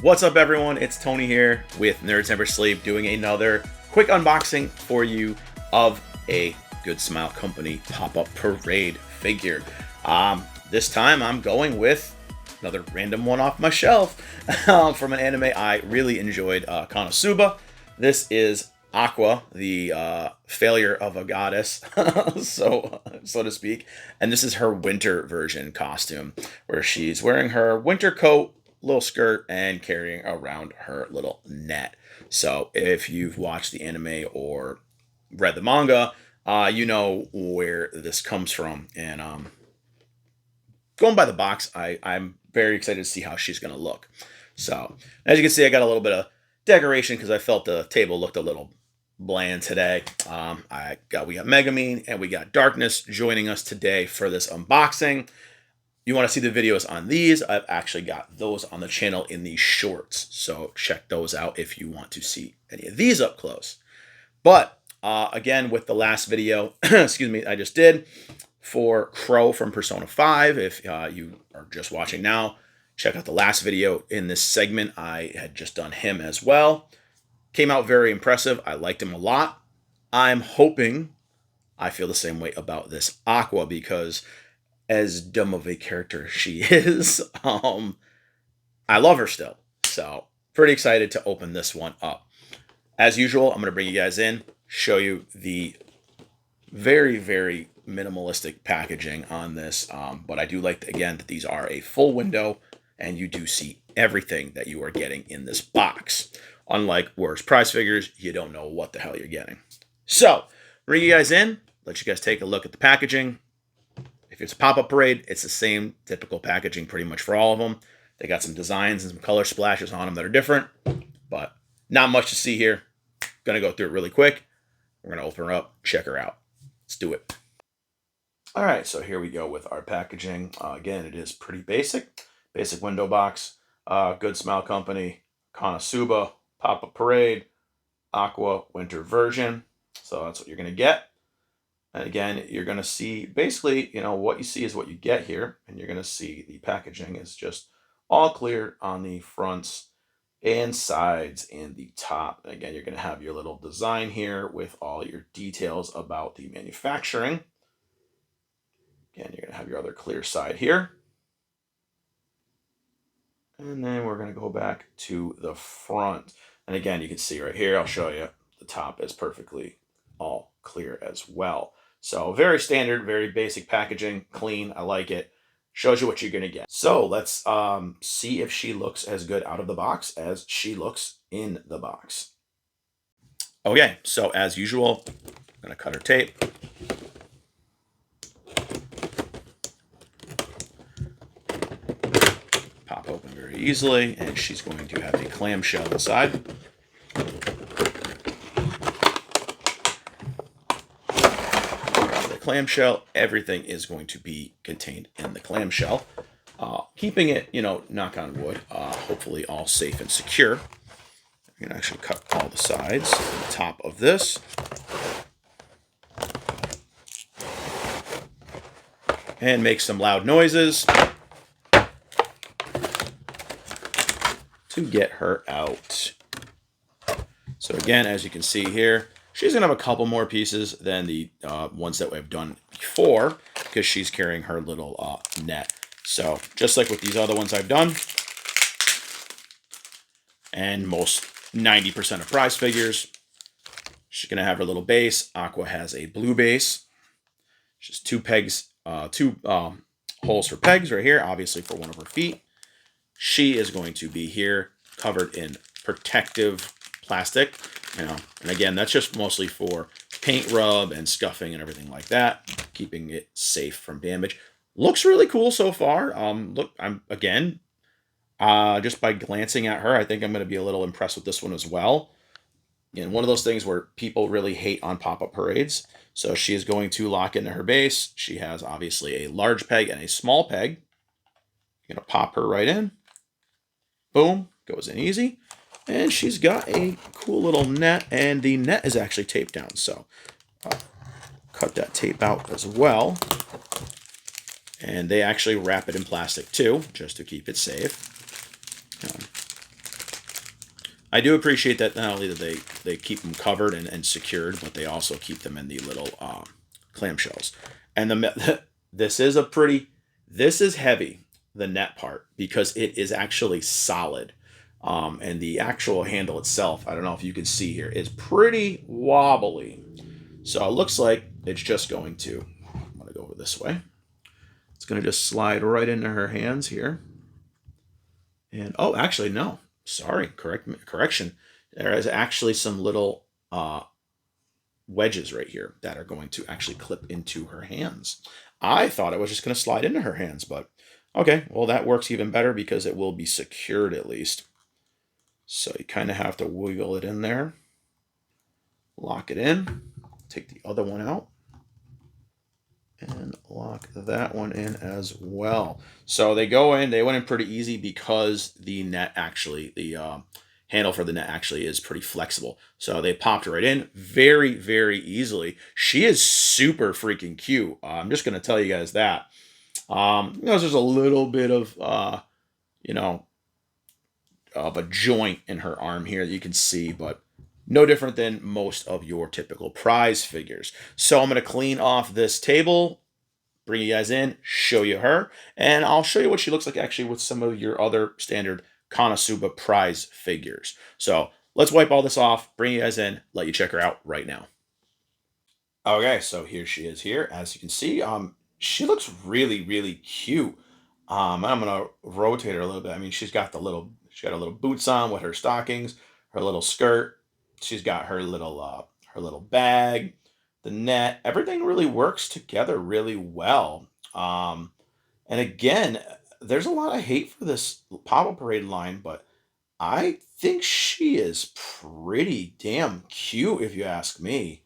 What's up, everyone? It's Tony here with Nerds Never Sleep, doing another quick unboxing for you of a GoodSmile Company pop-up parade figure. This time I'm going with another random one off my shelf from an anime I really enjoyed, Konosuba. This is Aqua, the failure of a goddess, so to speak, and this is her winter version costume, where she's wearing her winter coat, little skirt, and carrying around her little net. So if you've watched the anime or read the manga, you know where this comes from. And going by the box, I'm very excited to see how she's going to look. So as you can see, I got a little bit of decoration because I felt the table looked a little bland today. We got Megamine and we got Darkness joining us today for this unboxing. You want to see the videos on these? I've actually got those on the channel in these shorts, so check those out if you want to see any of these up close. But again, with the last video, excuse me, I just did for Crow from Persona 5. If you are just watching now, check out the last video in this segment. I had just done him as well. Came out very impressive. I liked him a lot. I'm hoping I feel the same way about this Aqua, because as dumb of a character she is, I love her still. So pretty excited to open this one up. As usual, I'm going to bring you guys in, show you the very, very minimalistic packaging on this. But I do like, again, that these are a full window and you do see everything that you are getting in this box. Unlike Where's Prize Figures, you don't know what the hell you're getting. So bring you guys in, let you guys take a look at the packaging. If it's a pop-up parade, it's the same typical packaging pretty much for all of them. They got some designs and some color splashes on them that are different, but not much to see here. Gonna go through it really quick. We're gonna open her up, check her out. Let's do it. All right, so here we go with our packaging. Again, it is pretty basic. Basic window box. GoodSmile Company, Konosuba, pop-up parade, Aqua winter version. So that's what you're gonna get. And again, you're going to see basically, what you see is what you get here. And you're going to see the packaging is just all clear on the fronts and sides and the top. And again, you're going to have your little design here with all your details about the manufacturing. Again, you're going to have your other clear side here. And then we're going to go back to the front. And again, you can see right here, I'll show you, the top is perfectly all clear as well. So very standard, very basic packaging, clean. I like it. Shows you what you're going to get. So let's see if she looks as good out of the box as she looks in the box. Okay, so as usual, I'm going to cut her tape. Pop open very easily, and she's going to have a clamshell inside. Clamshell, everything is going to be contained in the clamshell, keeping it, knock on wood, hopefully all safe and secure. You can actually cut all the sides on the top of this. And make some loud noises to get her out. So again, as you can see here, she's going to have a couple more pieces than the ones that we've done before, because she's carrying her little net. So just like with these other ones I've done, and most 90% of prize figures, she's going to have her little base. Aqua has a blue base. She's two holes for pegs right here, obviously for one of her feet. She is going to be here covered in protective plastic. And again, that's just mostly for paint rub and scuffing and everything like that, keeping it safe from damage. Looks really cool so far. Just by glancing at her, I think I'm going to be a little impressed with this one as well. And one of those things where people really hate on pop-up parades. So she is going to lock into her base. She has obviously a large peg and a small peg. You're going to pop her right in. Boom, goes in easy. And she's got a cool little net, and the net is actually taped down. So cut that tape out as well. And they actually wrap it in plastic too, just to keep it safe. I do appreciate that not only that they keep them covered and secured, but they also keep them in the little clamshells. And this is a pretty this is heavy, the net part, because it is actually solid. And the actual handle itself, I don't know if you can see here, is pretty wobbly. So it looks like it's just going to. I'm going to go over this way. It's going to just slide right into her hands here. And oh, actually, no. Sorry, correction. There is actually some little wedges right here that are going to actually clip into her hands. I thought it was just going to slide into her hands, but okay, well, that works even better because it will be secured at least. So you kind of have to wiggle it in there, lock it in, take the other one out, and lock that one in as well. So they went in pretty easy because the net actually, the handle for the net actually is pretty flexible. So they popped right in very, very easily. She is super freaking cute. I'm just going to tell you guys that. There's a little bit of, you know, of a joint in her arm here that you can see, but no different than most of your typical prize figures. So I'm going to clean off this table, bring you guys in, show you her, and I'll show you what she looks like actually with some of your other standard Konosuba prize figures. So let's wipe all this off, bring you guys in, let you check her out right now. Okay, so here she is here. As you can see, she looks really, really cute. I'm gonna rotate her a little bit. I mean, she's got her little boots on with her stockings, her little skirt. She's got her little bag, the net. Everything really works together really well. And again, there's a lot of hate for this Papa Parade line, but I think she is pretty damn cute if you ask me.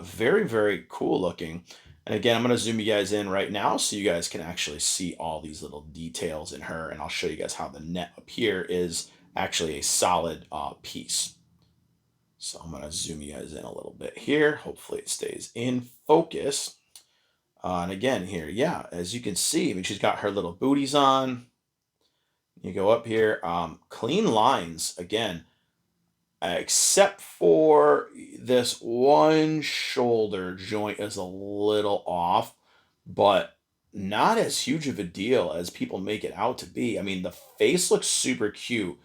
Very, very cool looking. And again, I'm going to zoom you guys in right now so you guys can actually see all these little details in her. And I'll show you guys how the net up here is actually a solid piece. So I'm going to zoom you guys in a little bit here. Hopefully it stays in focus. And again, here, yeah, as you can see, I mean, she's got her little booties on. You go up here, clean lines again, except for this one shoulder joint is a little off, but not as huge of a deal as people make it out to be. I mean, the face looks super cute.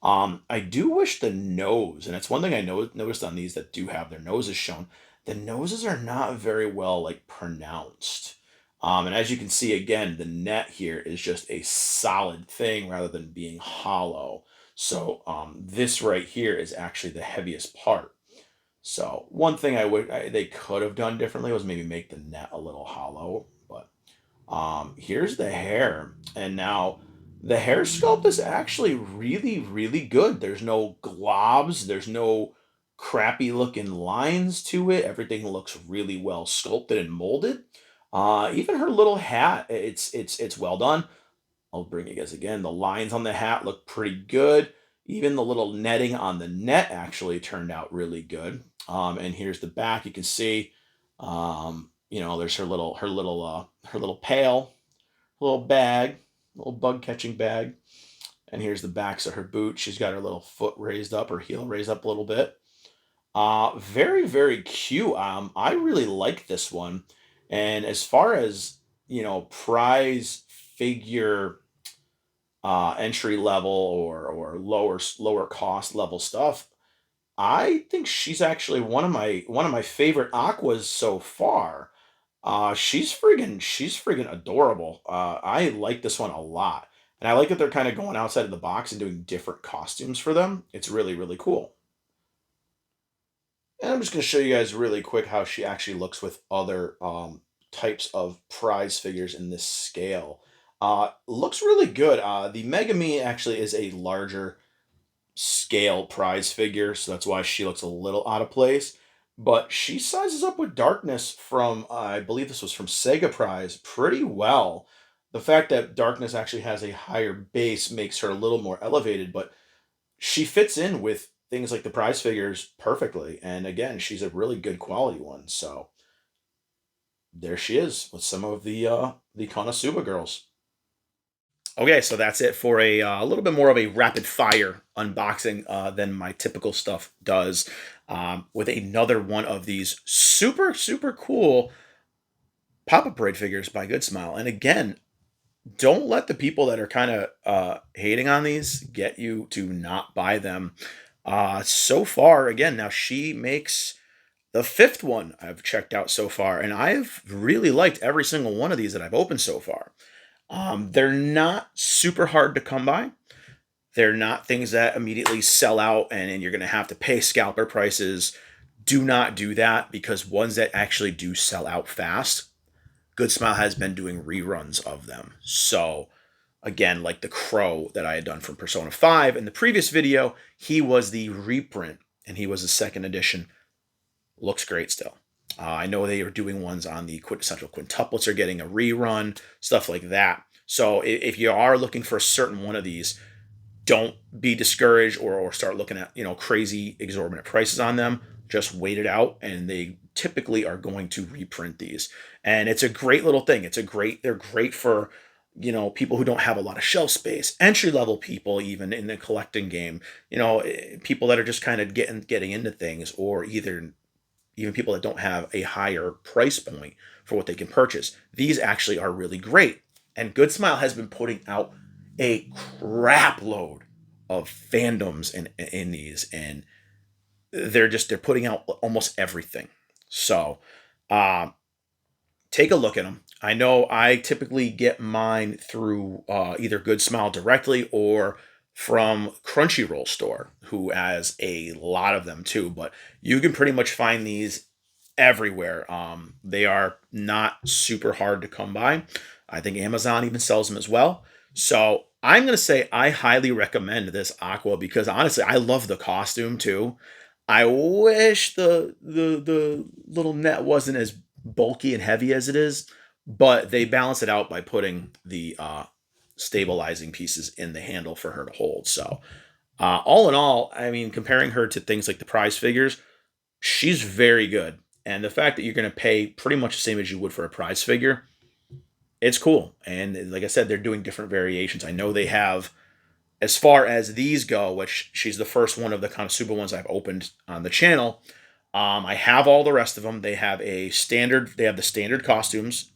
I do wish the nose, and it's one thing I noticed on these that do have their noses shown. The noses are not very well like pronounced. And as you can see again, the net here is just a solid thing rather than being hollow. So this right here is actually the heaviest part. So one thing they could have done differently was maybe make the net a little hollow. But here's the hair, and now the hair sculpt is actually really, really good. There's no globs, there's no crappy looking lines to it. Everything looks really well sculpted and molded. Even her little hat, it's well done. I'll bring you guys again. The lines on the hat look pretty good. Even the little netting on the net actually turned out really good. And here's the back. You can see, there's her little pail, little bag, little bug catching bag. And here's the backs of her boot. She's got her little foot raised up, her heel raised up a little bit. Very, very cute. I really like this one. And as far as, prize figure entry level or lower cost level stuff, I think she's actually one of my favorite Aquas so far. She's friggin' adorable. I like this one a lot, and I like that they're kind of going outside of the box and doing different costumes for them. It's really, really cool. And I'm just going to show you guys really quick how she actually looks with other types of prize figures in this scale. Looks really good. The Megami actually is a larger scale prize figure, so that's why she looks a little out of place. But she sizes up with Darkness from, I believe this was from Sega Prize, pretty well. The fact that Darkness actually has a higher base makes her a little more elevated, but she fits in with things like the prize figures perfectly. And again, she's a really good quality one. So there she is with some of the Konosuba girls. Okay, so that's it for a little bit more of a rapid fire unboxing than my typical stuff does, with another one of these super, super cool pop-up braid figures by GoodSmile. And again, don't let the people that are kind of hating on these get you to not buy them. So far, again, now she makes the fifth one I've checked out so far, and I've really liked every single one of these that I've opened so far. They're not super hard to come by. They're not things that immediately sell out and you're going to have to pay scalper prices. Do not do that, because ones that actually do sell out fast, GoodSmile has been doing reruns of them. So again, like the Crow that I had done from Persona 5 in the previous video, he was the reprint and he was the second edition. Looks great still. I know they are doing ones on the quintessential quintuplets are getting a rerun, stuff like that. So if you are looking for a certain one of these, don't be discouraged or start looking at, crazy exorbitant prices on them. Just wait it out, and they typically are going to reprint these. And it's a great little thing. They're great for, people who don't have a lot of shelf space, entry level people, even in the collecting game, people that are just kind of getting into things, or even people that don't have a higher price point for what they can purchase. These actually are really great. And GoodSmile has been putting out a crap load of fandoms in these, and they're putting out almost everything. So take a look at them. I know I typically get mine through either GoodSmile directly or from Crunchyroll store, who has a lot of them too. But you can pretty much find these everywhere. They are not super hard to come by. I think Amazon even sells them as well. So I'm going to say I highly recommend this Aqua, because honestly, I love the costume too. I wish the little net wasn't as bulky and heavy as it is, but they balance it out by putting the stabilizing pieces in the handle for her to hold. So all in all, I mean, comparing her to things like the prize figures, she's very good. And the fact that you're going to pay pretty much the same as you would for a prize figure, it's cool. And like I said, they're doing different variations. I know they have, as far as these go, which she's the first one of the konosuba ones I've opened on the channel. I have all the rest of them. They have the standard costumes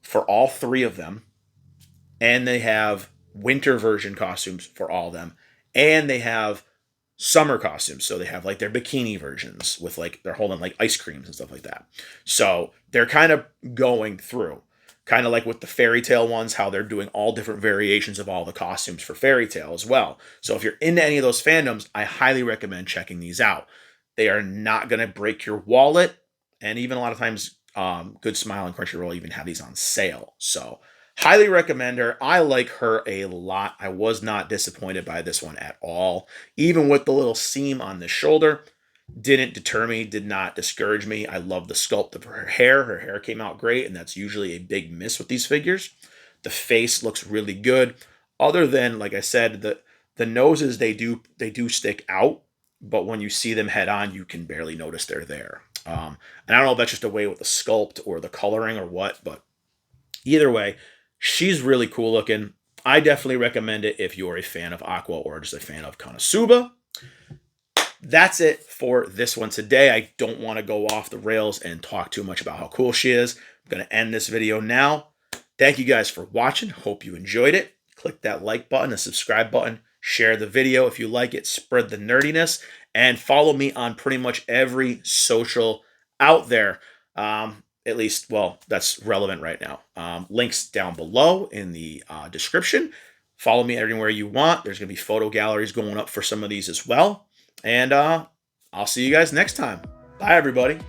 for all three of them, and they have winter version costumes for all of them, and they have summer costumes. So they have like their bikini versions with like they're holding like ice creams and stuff like that. So they're kind of going through, kind of like with the fairy tale ones, how they're doing all different variations of all the costumes for fairy tale as well. So if you're into any of those fandoms, I highly recommend checking these out. They are not going to break your wallet, and even a lot of times, GoodSmile and Crunchyroll even have these on sale. So highly recommend her. I like her a lot. I was not disappointed by this one at all. Even with the little seam on the shoulder, didn't deter me, did not discourage me. I love the sculpt of her hair. Her hair came out great, and that's usually a big miss with these figures. The face looks really good. Other than, like I said, the noses, they do stick out, but when you see them head on, you can barely notice they're there. And I don't know if that's just a way with the sculpt or the coloring or what, but either way, she's really cool looking. I definitely recommend it if you're a fan of Aqua or just a fan of Konosuba. That's it for this one today. I don't want to go off the rails and talk too much about how cool she is. I'm going to end this video now. Thank you guys for watching. Hope you enjoyed it. Click that like button, the subscribe button, share the video if you like it, spread the nerdiness, and follow me on pretty much every social out there. At least, well, that's relevant right now. Links down below in the description. Follow me anywhere you want. There's going to be photo galleries going up for some of these as well. And I'll see you guys next time. Bye, everybody.